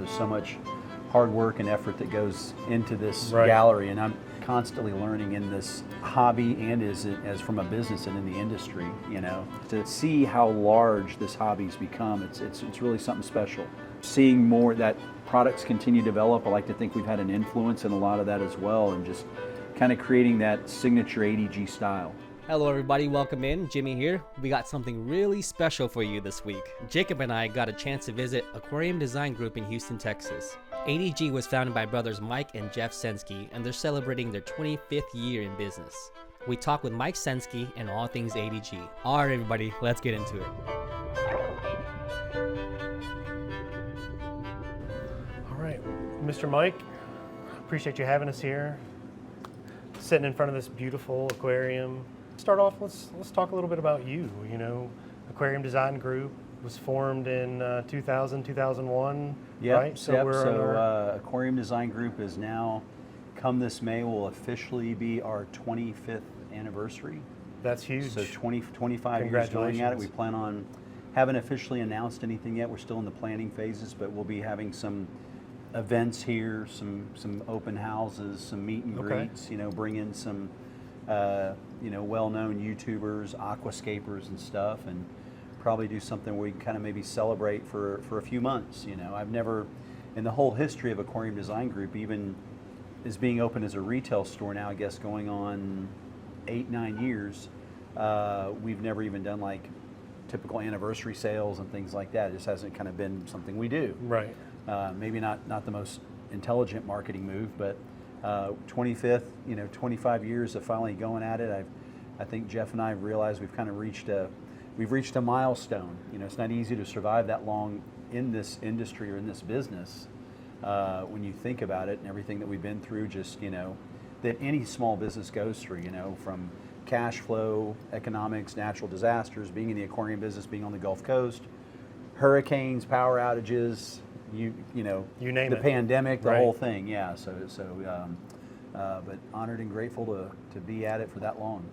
there's so much hard work and effort that goes into this gallery, and I'm constantly learning in this hobby and as from a business and in the industry, you know. To see how large this hobby's become, it's really something special. Seeing more that products continue to develop, I like to think we've had an influence in a lot of that as well, and just kind of creating that signature ADG style. Hello everybody, welcome in. Jimmy here. We got something really special for you this week. Jacob and I got a chance to visit Aquarium Design Group in Houston, Texas. ADG was founded by brothers Mike and Jeff Senske, and they're celebrating their 25th year in business. We talk with Mike Senske and all things ADG. All right everybody, let's get into it. All right, Mr. Mike, appreciate you having us here. Sitting in front of this beautiful aquarium. Start off, let's talk a little bit about you. You know, Aquarium Design Group was formed in 2000, 2001, right? So Aquarium Design Group is now, come this May, will officially be our 25th anniversary. That's huge. So 25 years going at it. We plan on, haven't officially announced anything yet. We're still in the planning phases, but we'll be having some events here, some open houses, some meet and greets, you know, bring in some you know, well-known YouTubers, aquascapers and stuff, and probably do something where we can kind of maybe celebrate for a few months. You know, I've never, in the whole history of Aquarium Design Group, even as being open as a retail store now, I guess going on 8-9 years, we've never even done like typical anniversary sales and things like that. It just hasn't kind of been something we do. Right. Maybe not the most intelligent marketing move, but 25th, you know, 25 years of finally going at it. I think Jeff and I have realized we've kind of reached a milestone. You know, it's not easy to survive that long in this industry or in this business when you think about it and everything that we've been through. Just, you know, that any small business goes through. You know, from cash flow, economics, natural disasters, being in the aquarium business, being on the Gulf Coast, hurricanes, power outages. You know, you name the it. Pandemic, the whole thing, yeah. But honored and grateful to be at it for that long.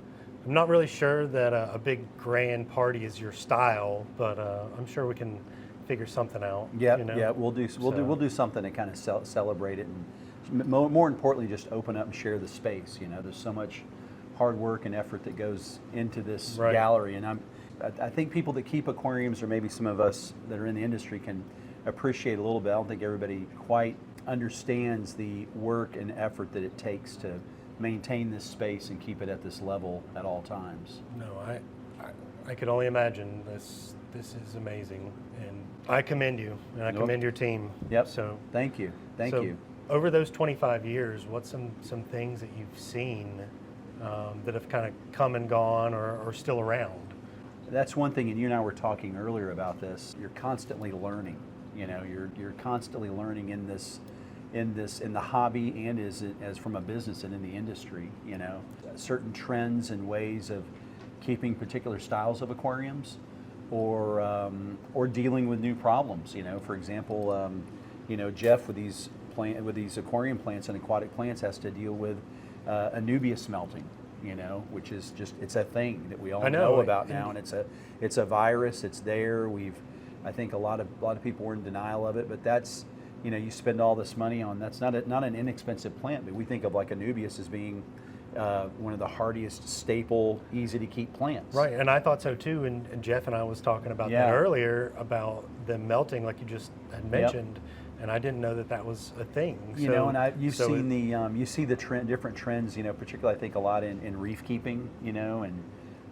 I'm not really sure that a big grand party is your style, but I'm sure we can figure something out. Yeah, you know? yeah, we'll do something to kind of celebrate it, and more importantly, just open up and share the space. You know, there's so much hard work and effort that goes into this gallery, and I think people that keep aquariums, or maybe some of us that are in the industry, can appreciate a little bit. I don't think everybody quite understands the work and effort that it takes to maintain this space and keep it at this level at all times. No, I could only imagine. This is amazing, and I commend you, and I commend your team. Yep. So thank you. Thank you. Over those 25 years, what's some things that you've seen that have kind of come and gone or still around? That's one thing, and you and I were talking earlier about this. You're constantly learning. You know, you're constantly learning in the hobby and as from a business and in the industry. You know, certain trends and ways of keeping particular styles of aquariums, or dealing with new problems. You know, for example, you know, Jeff with these aquarium plants and aquatic plants has to deal with Anubias melting. You know, which is just, it's a thing that we all know about now, and it's a virus. It's there. I think a lot of people were in denial of it, but that's, you know, you spend all this money on, that's not an inexpensive plant, but we think of like Anubias as being one of the hardiest, staple, easy to keep plants. Right, and I thought so too, and Jeff and I was talking about that earlier, about them melting like you just had mentioned, and I didn't know that was a thing. You know, and you see the different trends, you know, particularly I think a lot in reef keeping, you know, and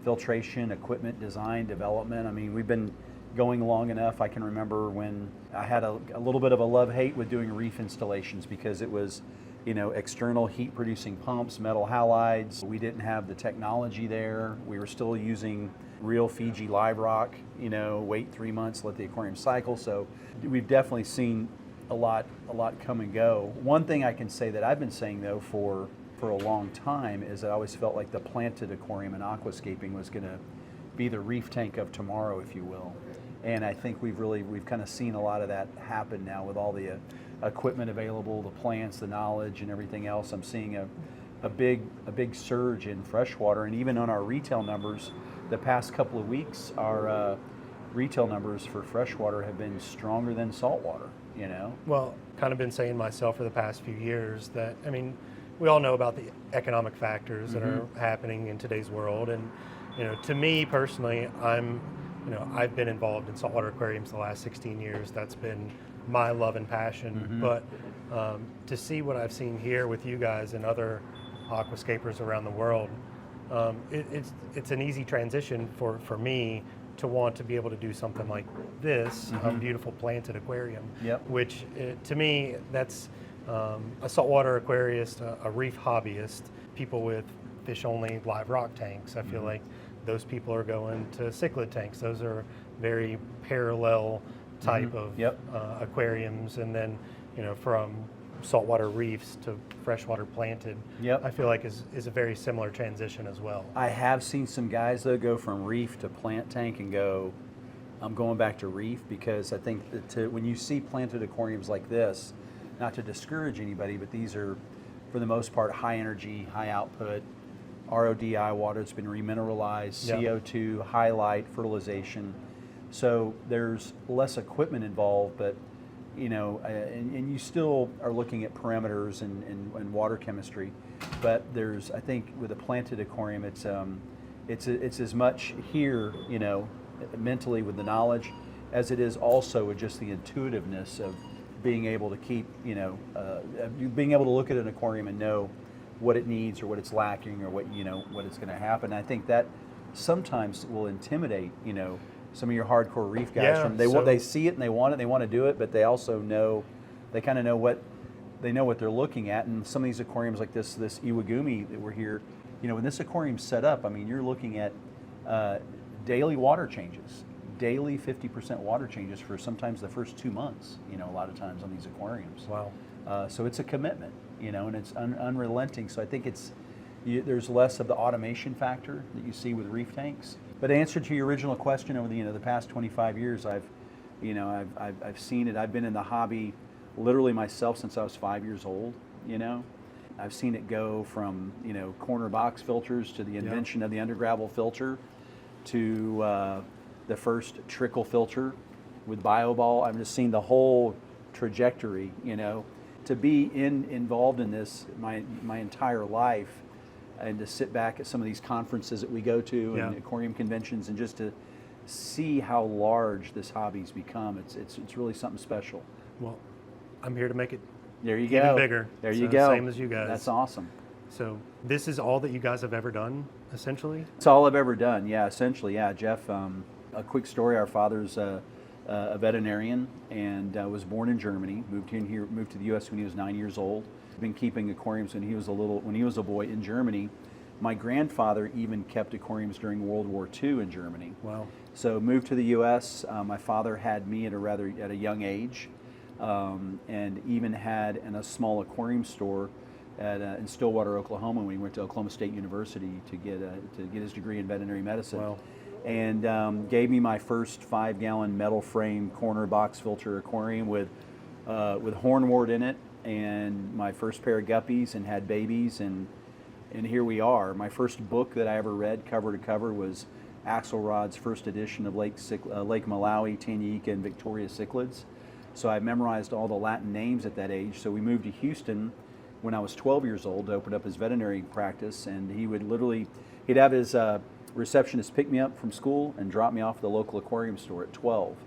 filtration, equipment design, development. I mean, we've been going long enough. I can remember when I had a little bit of a love-hate with doing reef installations, because it was, you know, external heat producing pumps, metal halides. We didn't have the technology there. We were still using real Fiji live rock, you know, wait 3 months, let the aquarium cycle. So we've definitely seen a lot come and go. One thing I can say that I've been saying though for a long time is I always felt like the planted aquarium and aquascaping was going to be the reef tank of tomorrow, if you will. And I think we've kind of seen a lot of that happen now with all the equipment available, the plants, the knowledge, and everything else. I'm seeing a big surge in freshwater, and even on our retail numbers, the past couple of weeks, our retail numbers for freshwater have been stronger than saltwater. you know? Well, kind of been saying myself for the past few years that, I mean, we all know about the economic factors that are happening in today's world. And, you know, to me personally, I've been involved in saltwater aquariums the last 16 years. That's been my love and passion. But to see what I've seen here with you guys and other aquascapers around the world, it's an easy transition for me to want to be able to do something like this, a beautiful planted aquarium, which to me, that's a saltwater aquarist, a reef hobbyist, people with fish-only live rock tanks. I feel like those people are going to cichlid tanks. Those are very parallel type of aquariums. And then, you know, from saltwater reefs to freshwater planted, I feel like is a very similar transition as well. I have seen some guys though go from reef to plant tank and go, I'm going back to reef, because I think that when you see planted aquariums like this, not to discourage anybody, but these are for the most part high energy, high output, RODI water that's been remineralized, CO2, high light, fertilization. So there's less equipment involved, but you know, and you still are looking at parameters and water chemistry, but there's, I think with a planted aquarium, it's as much here, you know, mentally with the knowledge, as it is also with just the intuitiveness of being able to keep, you know, being able to look at an aquarium and know what it needs or what it's lacking or what, you know, what it's going to happen. I think that sometimes will intimidate, you know, some of your hardcore reef guys. They see it and they want to do it, but they also know, they kind of know what they're looking at. And some of these aquariums like this Iwagumi that we're here, you know, when this aquarium's set up, I mean, you're looking at daily water changes, daily 50% water changes for sometimes the first 2 months, you know, a lot of times on these aquariums. Wow. So it's a commitment, you know, and it's unrelenting. So I think there's less of the automation factor that you see with reef tanks. But answer to your original question, over the past 25 years, I've seen it. I've been in the hobby literally myself since I was 5 years old. You know, I've seen it go from, you know, corner box filters to the invention of the undergravel filter, to the first trickle filter with BioBall. I've just seen the whole trajectory. You know, to be involved in this my entire life, and to sit back at some of these conferences that we go to and aquarium conventions, and just to see how large this hobby's become, it's really something special. Well, I'm here to make it even bigger. There you go. Same as you guys. That's awesome. So this is all that you guys have ever done, essentially? It's all I've ever done, yeah, essentially, yeah. Jeff, a quick story, our father's a veterinarian and was born in Germany, moved to the U.S. when he was 9 years old. Been keeping aquariums when he was a boy in Germany. My grandfather even kept aquariums during World War II in Germany. Wow. So moved to the U.S. My father had me at a young age, and even had in a small aquarium store in Stillwater, Oklahoma, when he went to Oklahoma State University to get his degree in veterinary medicine. Wow. And gave me my first 5-gallon metal frame corner box filter aquarium with hornwort in it, and my first pair of guppies, and had babies, and here we are. My first book that I ever read cover to cover was Axelrod's first edition of Lake Malawi, Tanganyika, and Victoria cichlids. So I memorized all the Latin names at that age. So we moved to Houston when I was 12 years old to open up his veterinary practice, and he'd have his receptionist pick me up from school and drop me off at the local aquarium store at 12.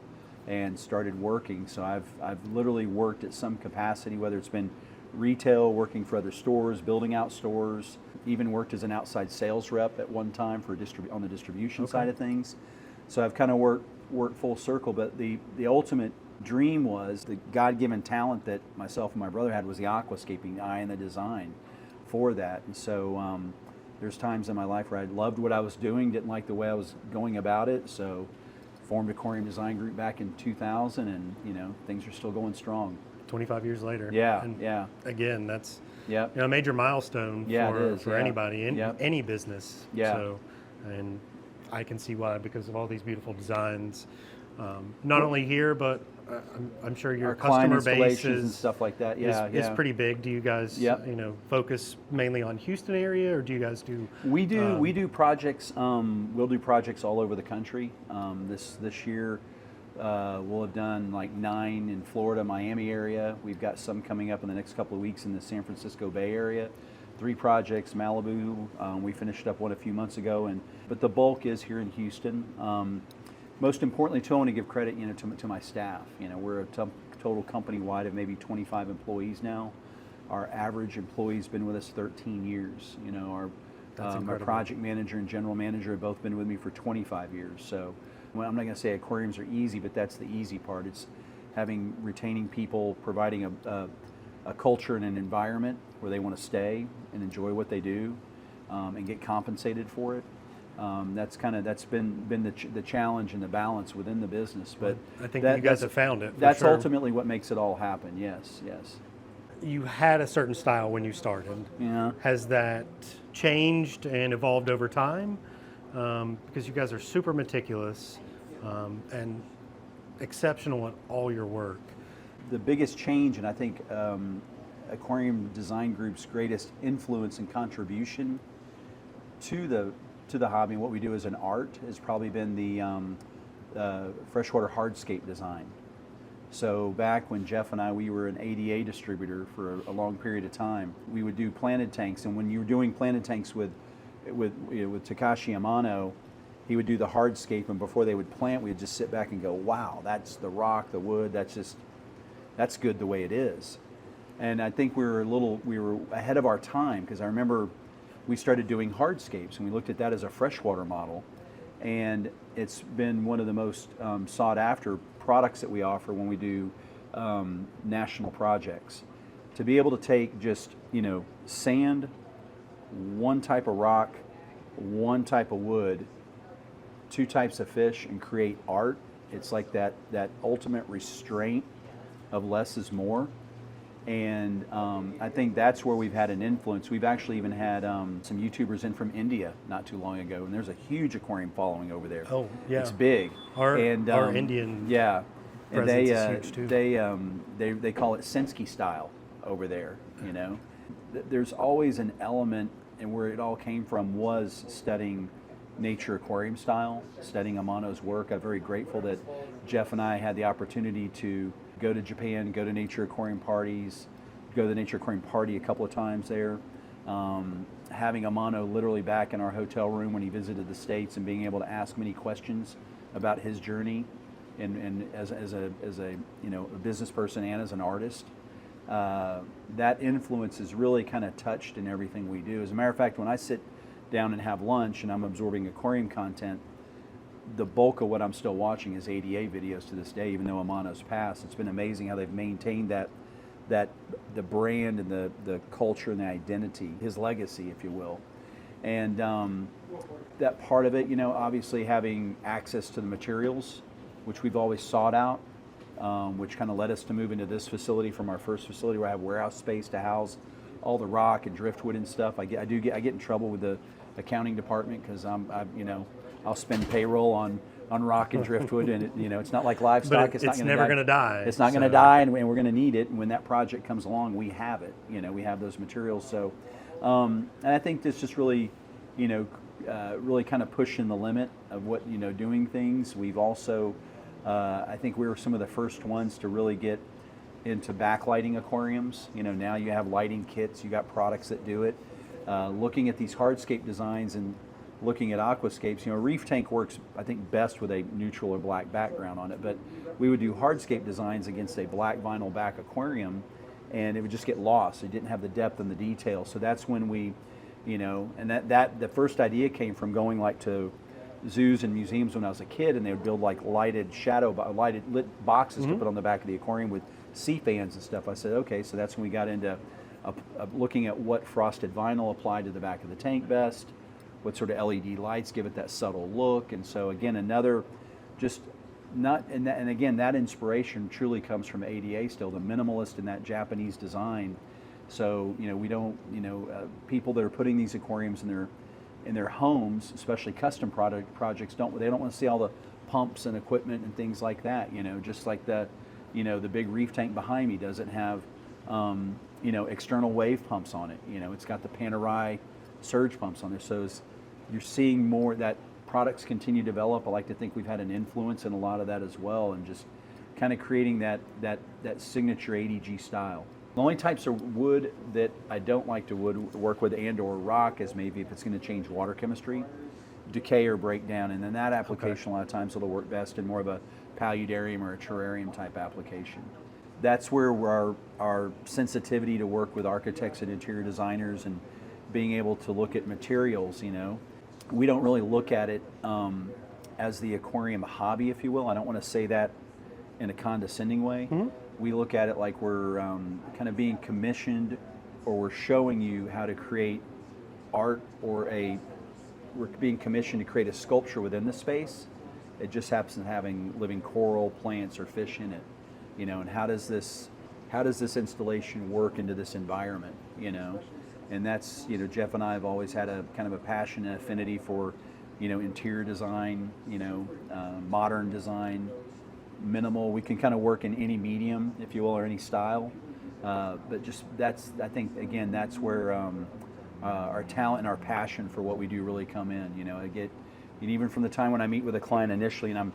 And started working. So I've literally worked at some capacity, whether it's been retail, working for other stores, building out stores, even worked as an outside sales rep at one time for on the distribution side of things. So I've kind of worked full circle, but the ultimate dream was the God-given talent that myself and my brother had was the aquascaping, the eye and the design for that. And so there's times in my life where I loved what I was doing, didn't like the way I was going about it, so formed Aquarium Design Group back in 2000, and you know, things are still going strong. 25 years later. Yeah, and yeah. Again, that's Yep. you know, a major milestone for anybody in any business. Yeah. So, and I can see why, because of all these beautiful designs, not only here, but I'm sure your our customer base and stuff like that. is pretty big. Do you guys, focus mainly on Houston area, or do you guys do? We do projects. We'll do projects all over the country. This year, We'll have done like 9 in Florida, Miami area. We've got some coming up in the next couple of weeks in the San Francisco Bay Area. 3 projects, Malibu. We finished up one a few months ago, but the bulk is here in Houston. Most importantly, too, I want to give credit, to my staff. We're a total company-wide of maybe 25 employees now. Our average employee's been with us 13 years. My project manager and general manager have both been with me for 25 years. So, well, I'm not going to say aquariums are easy, but that's the easy part. It's retaining people, providing a culture and an environment where they want to stay and enjoy what they do, and get compensated for it. That's been the challenge and the balance within the business. But I think you guys have found it. That's sure. ultimately what makes it all happen. Yes. You had a certain style when you started. Yeah. Has that changed and evolved over time? Because you guys are super meticulous and exceptional at all your work. The biggest change, and I think Aquarium Design Group's greatest influence and contribution to the hobby and what we do as an art has probably been the freshwater hardscape design. So back when Jeff and we were an ADA distributor for a long period of time, we would do planted tanks, and when you were doing planted tanks with Takashi Amano, he would do the hardscape, and before they would plant, we would just sit back and go, wow, that's the rock, the wood, that's good the way it is. And I think we were ahead of our time, because I remember we started doing hardscapes, and we looked at that as a freshwater model, and it's been one of the most sought after products that we offer when we do national projects. To be able to take just sand, one type of rock, one type of wood, 2 types of fish, and create art, it's like that ultimate restraint of less is more. And I think that's where we've had an influence. We've actually even had some YouTubers in from India not too long ago, and there's a huge aquarium following over there. Oh, yeah. It's big. Our Indian and is huge too. they call it Senske style over there. There's always an element, and where it all came from was studying nature aquarium style, studying Amano's work. I'm very grateful that Jeff and I had the opportunity to go to Japan, go to nature aquarium parties, go to the nature aquarium party a couple of times there. Having Amano literally back in our hotel room when he visited the States, and being able to ask many questions about his journey, and as a business person and as an artist. That influence is really kind of touched in everything we do. As a matter of fact, when I sit down and have lunch and I'm absorbing aquarium content, the bulk of what I'm still watching is ADA videos to this day, even though Amano's passed. It's been amazing how they've maintained the brand and the culture and the identity, his legacy, if you will. And that part of it, obviously having access to the materials, which we've always sought out, which kind of led us to move into this facility from our first facility, where I have warehouse space to house all the rock and driftwood and stuff. I get in trouble with the accounting department, because I'll spend payroll on rock and driftwood, and it's not like livestock. But it's never going to die. It's not going to die, and we're going to need it. And when that project comes along, we have it. We have those materials. So, and I think this just really, really kind of pushing the limit of what doing things. We've also, I think we were some of the first ones to really get into backlighting aquariums. Now you have lighting kits. You got products that do it. Looking at these hardscape designs and looking at aquascapes, a reef tank works, I think, best with a neutral or black background on it, but we would do hardscape designs against a black vinyl back aquarium, and it would just get lost. It didn't have the depth and the detail. So that's when we, and that the first idea came from going to zoos and museums when I was a kid, and they would build lighted lit boxes to put on the back of the aquarium with sea fans and stuff. I said, okay, so that's when we got into looking at what frosted vinyl applied to the back of the tank best, what sort of LED lights give it that subtle look. And so again, another just not, and again, that inspiration truly comes from ADA still, the minimalist in that Japanese design. So, we don't, people that are putting these aquariums in their homes, especially custom projects, they don't want to see all the pumps and equipment and things like that, just like the big reef tank behind me doesn't have, external wave pumps on it. It's got the Panerai surge pumps on there. So you're seeing more that products continue to develop, I like to think we've had an influence in a lot of that as well, and just kind of creating that signature ADG style. The only types of wood that I don't like to work with and or rock is maybe if it's going to change water chemistry, decay or break down, and then that application a lot of times it'll work best in more of a paludarium or a terrarium type application. That's where our sensitivity to work with architects and interior designers and being able to look at materials, we don't really look at it as the aquarium hobby, if you will. I don't want to say that in a condescending way. Mm-hmm. We look at it like we're kind of being commissioned, or we're showing you how to create art, or we're being commissioned to create a sculpture within the space. It just happens to having living coral, plants, or fish in it, and how does this installation work into this environment, and that's, Jeff and I have always had a kind of a passion and affinity for, interior design, modern design, minimal. We can kind of work in any medium, if you will, or any style, but just I think again that's where our talent and our passion for what we do really come in. I get, even from the time when I meet with a client initially, and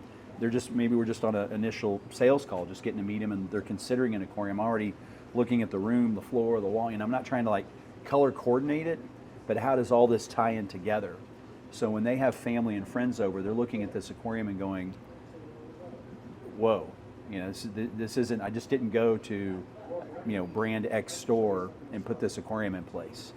maybe we're just on an initial sales call, just getting to meet them, and they're considering an aquarium. I'm already looking at the room, the floor, the wall, and I'm not trying to like color coordinate it, but how does all this tie in together? So when they have family and friends over, they're looking at this aquarium and going, whoa, this isn't, I just didn't go to, brand X store and put this aquarium in place,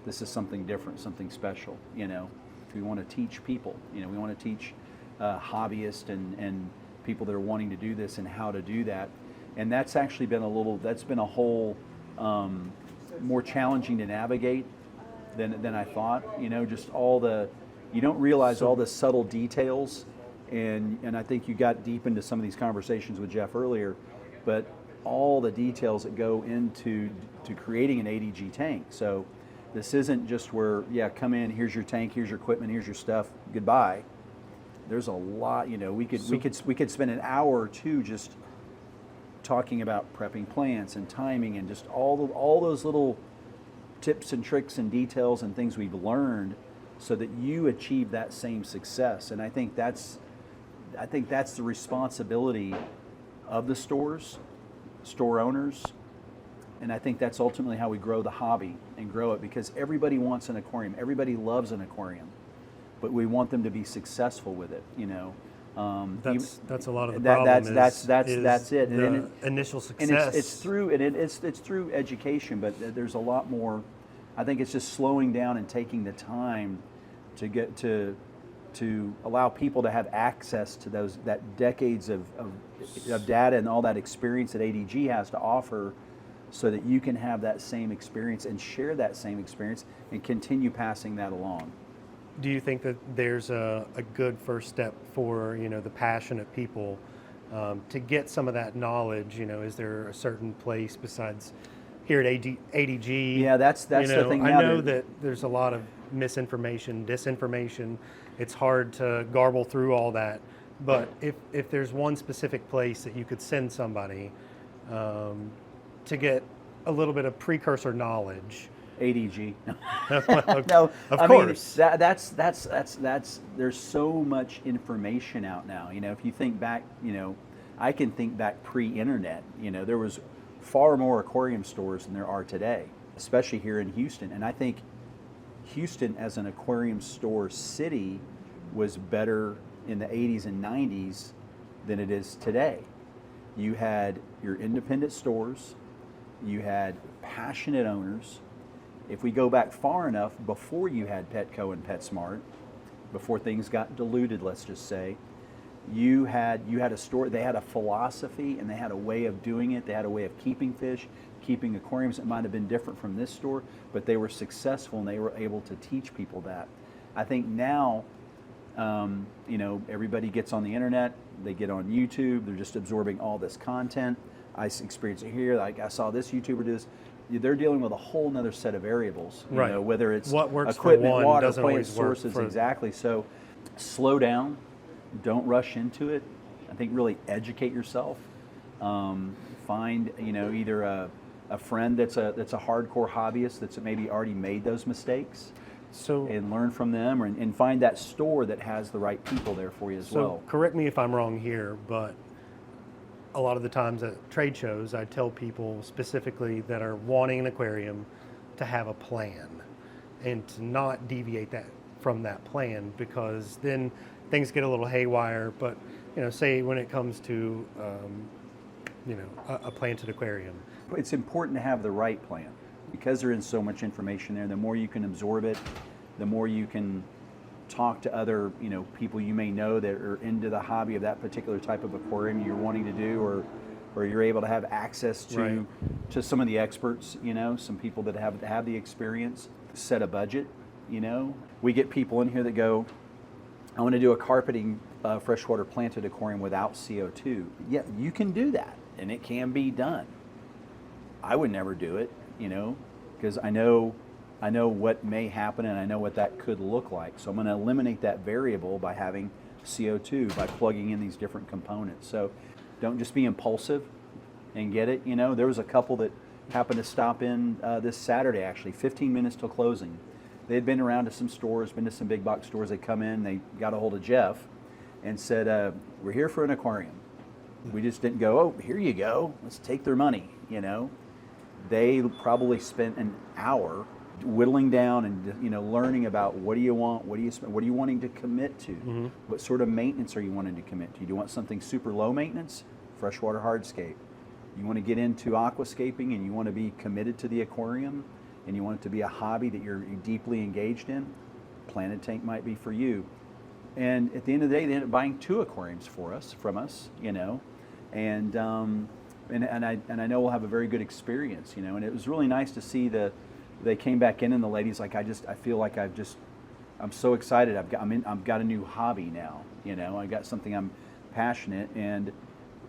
this is something different, something special, we want to teach people, we want to teach hobbyists and people that are wanting to do this and how to do that. And that's actually been a whole more challenging to navigate than I thought, just you don't realize all the subtle details. And I think you got deep into some of these conversations with Jeff earlier, but all the details that go into creating an ADG tank. So this isn't just where, come in, here's your tank, here's your equipment, here's your stuff, goodbye. There's a lot, we could spend an hour or two just talking about prepping plants and timing and just all those little tips and tricks and details and things we've learned so that you achieve that same success. And I think that's the responsibility of the store owners, and I think that's ultimately how we grow the hobby and grow it, because everybody wants an aquarium, everybody loves an aquarium, but we want them to be successful with it. That's a lot of the problem. That's it. The initial success. And it's through education, but there's a lot more. I think it's just slowing down and taking the time to get to allow people to have access to that decades of data and all that experience that ADG has to offer, so that you can have that same experience and share that same experience and continue passing that along. Do you think that there's a good first step for the passionate people to get some of that knowledge? Is there a certain place besides here at ADG? Yeah, that's the thing. I know that there's a lot of misinformation, disinformation. It's hard to garble through all that. But if there's one specific place that you could send somebody to get a little bit of precursor knowledge. ADG. No, of course. That's there's so much information out now. If you think back, I can think back pre-internet. There was far more aquarium stores than there are today, especially here in Houston. And I think Houston as an aquarium store city was better in the 80s and 90s than it is today. You had your independent stores, you had passionate owners. If we go back far enough, before you had Petco and PetSmart, before things got diluted, let's just say, you had a store. They had a philosophy and they had a way of doing it. They had a way of keeping fish, keeping aquariums. It might have been different from this store, but they were successful and they were able to teach people that. I think now, everybody gets on the internet, they get on YouTube, they're just absorbing all this content. I experience it here. Like I saw this YouTuber do this. They're dealing with a whole nother set of variables, right. Whether it's what works equipment, for one water, doesn't plant always work sources, for... exactly. So slow down, don't rush into it. I think really educate yourself. Find either a friend that's a hardcore hobbyist that's maybe already made those mistakes, and learn from them, and find that store that has the right people there for you as well. Correct me if I'm wrong here, but a lot of the times at trade shows, I tell people specifically that are wanting an aquarium to have a plan and to not deviate from that plan, because then things get a little haywire. But say when it comes to a planted aquarium, it's important to have the right plan, because there is so much information there. The more you can absorb it, the more you can talk to other people you may know that are into the hobby of that particular type of aquarium you're wanting to do, or you're able to have access to some of the experts, some people that have the experience. Set a budget. We get people in here that go, I want to do a carpeting freshwater planted aquarium without CO2. Yeah, you can do that, and it can be done. I would never do it, because I know what may happen, and I know what that could look like. So I'm going to eliminate that variable by having CO2, by plugging in these different components. So don't just be impulsive and get it. There was a couple that happened to stop in this Saturday, actually, 15 minutes till closing. They had been around to some stores, been to some big box stores. They come in, they got a hold of Jeff and said, we're here for an aquarium. We just didn't go, oh, here you go, let's take their money, They probably spent an hour whittling down and learning about what do you want, what are you wanting to commit to, what sort of maintenance are you wanting to commit to. Do you want something super low maintenance? Freshwater hardscape. You want to get into aquascaping and you want to be committed to the aquarium and you want it to be a hobby that you're deeply engaged in? Planted tank might be for you. And at the end of the day, they ended up buying 2 aquariums from us, and I know we'll have a very good experience, and it was really nice to see they came back in and the lady's like, I feel like I'm so excited. I've got a new hobby now, I got something I'm passionate, and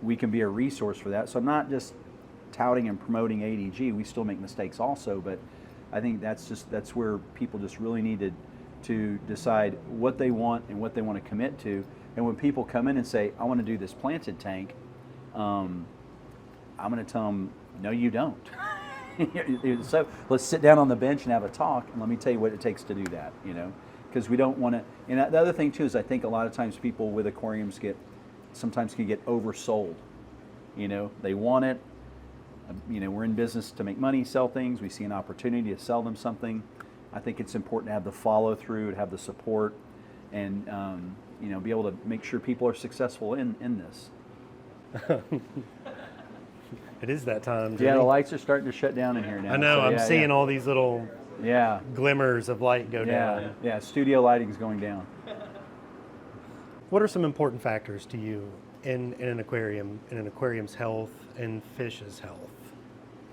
we can be a resource for that. So I'm not just touting and promoting ADG. We still make mistakes also, but I think that's where people just really needed to decide what they want and what they want to commit to. And when people come in and say, I want to do this planted tank, I'm going to tell them, no, you don't. So let's sit down on the bench and have a talk, and let me tell you what it takes to do that, because we don't want to. And the other thing too is I think a lot of times people with aquariums sometimes can get oversold. They want it. We're in business to make money, sell things. We see an opportunity to sell them something. I think it's important to have the follow through, to have the support, and be able to make sure people are successful in this. It is that time, Jimmy. Yeah, the lights are starting to shut down in here now. I know. So, I'm seeing all these little Yeah. glimmers of light go down. Yeah, studio lighting's going down. What are some important factors to you in an aquarium's health and fish's health?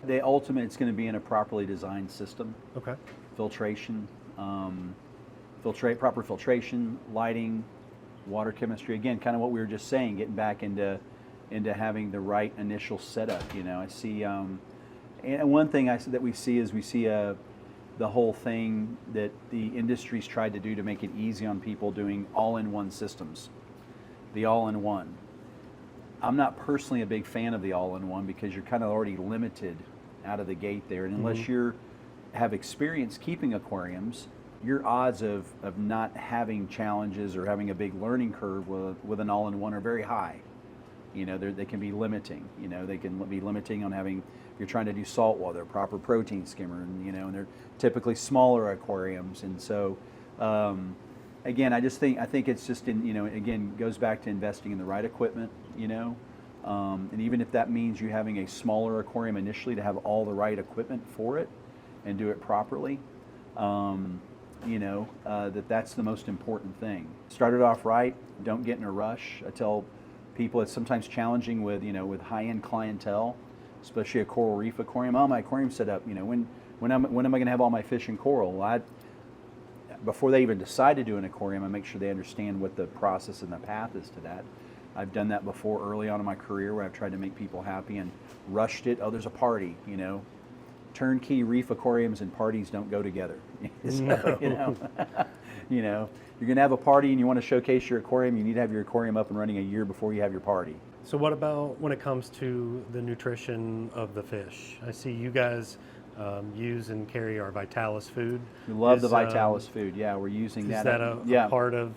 The ultimate, it's going to be in a properly designed system. Okay. Filtration, proper filtration, lighting, water chemistry. Again, kind of what we were just saying, getting back into having the right initial setup. You know, I see, and one thing that we see is the whole thing that the industry's tried to do to make it easy on people doing all-in-one systems, the all-in-one. I'm not personally a big fan of the all-in-one because you're kind of already limited out of the gate there, and unless you have experience keeping aquariums, your odds of not having challenges or having a big learning curve with an all-in-one are very high. You know, they can be limiting. You know, they can be limiting on having, if you're trying to do saltwater, proper protein skimmer, and you know, and they're typically smaller aquariums. And so, again, I think it's just again, goes back to investing in the right equipment. You know, and even if that means you having a smaller aquarium initially to have all the right equipment for it and do it properly, that's the most important thing. Start it off right. Don't get in a rush. I tell people it's sometimes challenging with high-end clientele, especially a coral reef aquarium. Oh, my aquarium's set up. You know, when am I going to have all my fish in coral? Well, before they even decide to do an aquarium, I make sure they understand what the process and the path is to that. I've done that before early on in my career where I've tried to make people happy and rushed it. Oh, there's a party. You know, turnkey reef aquariums and parties don't go together. So, No. You know, you're going to have a party and you want to showcase your aquarium, you need to have your aquarium up and running a year before you have your party. So what about when it comes to the nutrition of the fish? I see you guys use and carry our Vitalis food. We love the Vitalis food. Yeah, we're using that. Is that a part of?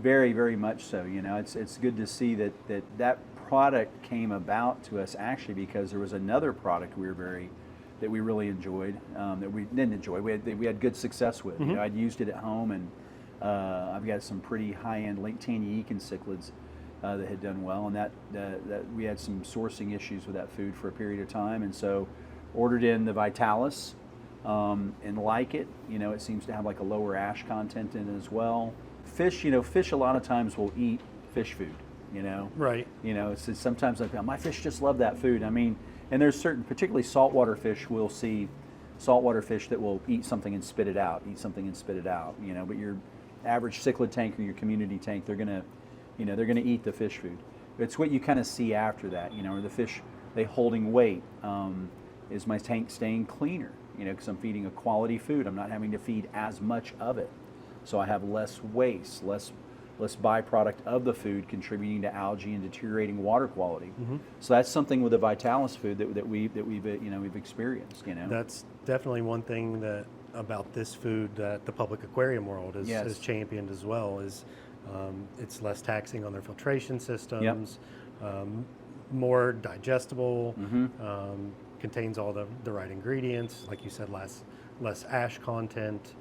Very, very much so. You know, it's good to see that product came about to us actually because there was another product that we really enjoyed, that we didn't enjoy. We had good success with. You know, I'd used it at home, and I've got some pretty high-end Lake Tanganyika cichlids that had done well, and that we had some sourcing issues with that food for a period of time, and so ordered in the Vitalis and like it. You know, it seems to have like a lower ash content in it as well. Fish, you know, fish a lot of times will eat fish food. You know, right? You know, it's sometimes like my fish just love that food. I mean, and there's certain, particularly saltwater fish, we'll see saltwater fish that will eat something and spit it out, you know, but your average cichlid tank or your community tank, they're gonna eat the fish food. It's what you kind of see after that, you know, are the fish, they holding weight, is my tank staying cleaner, you know, because I'm feeding a quality food. I'm not having to feed as much of it. So I have less waste, less byproduct of the food contributing to algae and deteriorating water quality. So that's something with the Vitalis food that we've experienced. You know, that's definitely one thing about this food that the public aquarium world has championed as well. Is it's less taxing on their filtration systems, more digestible, contains all the right ingredients, like you said, less ash content.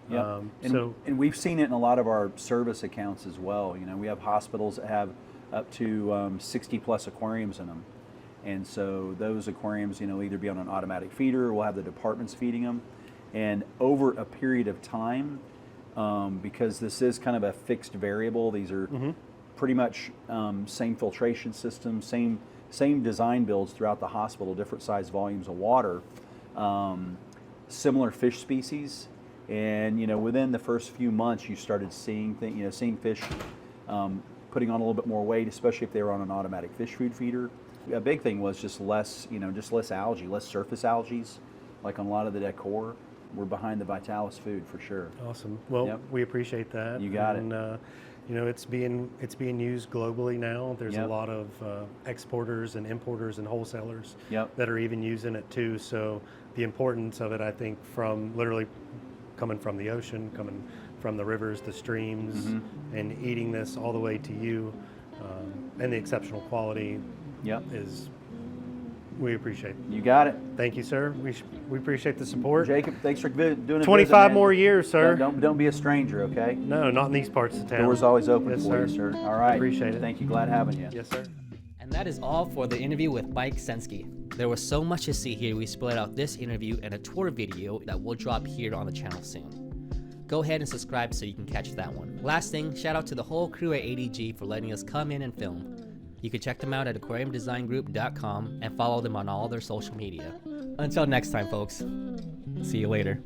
Yep. And we've seen it in a lot of our service accounts as well. You know, we have hospitals that have up to 60 plus aquariums in them. And so those aquariums, you know, either be on an automatic feeder or we'll have the departments feeding them. And over a period of time, because this is kind of a fixed variable, these are pretty much same filtration system, same design builds throughout the hospital, different size volumes of water, similar fish species. And you know, within the first few months, you started seeing seeing fish putting on a little bit more weight, especially if they were on an automatic fish food feeder. A big thing was just less algae, less surface algae, like on a lot of the decor. We're behind the Vitalis food for sure. Awesome. Well, we appreciate that. You got it. You know, it's being used globally now. There's a lot of exporters and importers and wholesalers that are even using it too. So the importance of it, I think, from literally coming from the ocean, coming from the rivers, the streams, and eating this all the way to you, and the exceptional quality is, we appreciate it. You got it. Thank you, sir. We appreciate the support. Jacob, thanks for doing it. 25 more years, sir. Don't be a stranger, okay? No, not in these parts of town. Door's always open for you, sir. All right. Appreciate it. Thank you. Glad having you. Yes, sir. And that is all for the interview with Mike Senske. There was so much to see here, we split out this interview and a tour video that will drop here on the channel soon. Go ahead and subscribe so you can catch that one. Last thing, shout out to the whole crew at ADG for letting us come in and film. You can check them out at aquariumdesigngroup.com and follow them on all their social media. Until next time, folks. See you later.